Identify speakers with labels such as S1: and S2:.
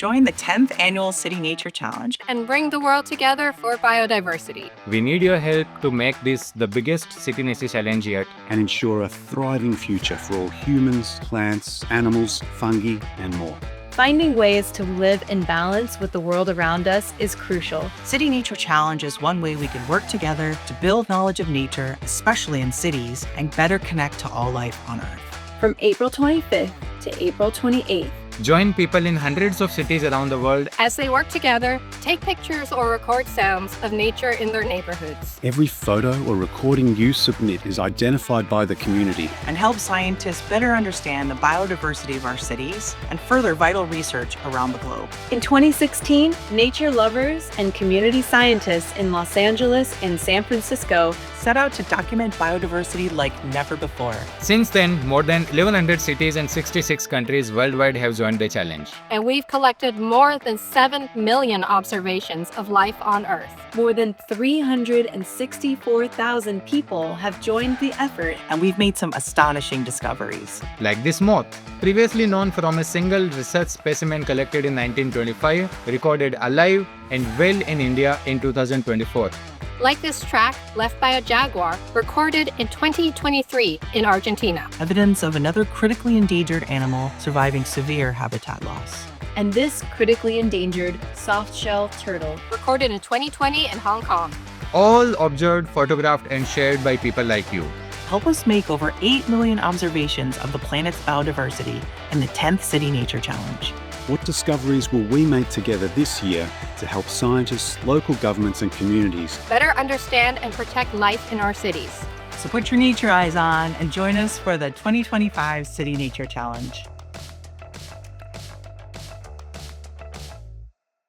S1: Join the 10th Annual City Nature Challenge
S2: and bring the world together for biodiversity.
S3: We need your help to make this the biggest City Nature challenge yet.
S4: And ensure a thriving future for all humans, plants, animals, fungi, and more.
S5: Finding ways to live in balance with the world around us is crucial.
S1: City Nature Challenge is one way we can work together to build knowledge of nature, especially in cities, and better connect to all life on Earth.
S5: From April 25th to April 28th.
S3: Join people in hundreds of cities around the world
S2: As they work together, take pictures or record sounds of nature in their neighborhoods.
S4: Every photo or recording you submit is identified by the community.
S1: And help scientists better understand the biodiversity of our cities and further vital research around the globe.
S5: In 2016, nature lovers and community scientists in Los Angeles and San Francisco
S1: Set out to document biodiversity like never before.
S3: Since then, more than 1,100 cities and 66 countries worldwide have joined the challenge.
S2: And we've collected more than 7 million observations of life on Earth.
S5: More than 364,000 people have joined the effort.
S1: And we've made some astonishing discoveries.
S3: Like this moth, previously known from a single research specimen collected in 1925, recorded alive and well in India in 2024.
S2: Like this track left by a jaguar recorded in 2023 in Argentina.
S1: Evidence of another critically endangered animal surviving severe habitat loss.
S5: And this critically endangered soft-shell turtle.
S2: Recorded in 2020 in Hong Kong.
S3: All observed, photographed, and shared by people like you.
S1: Help us make over 8 million observations of the planet's biodiversity in the 10th City Nature Challenge.
S4: What discoveries will we make together this year to help scientists, local governments, and communities
S2: Better understand and protect life in our cities.
S1: So put your nature eyes on and join us for the 2025 City Nature Challenge.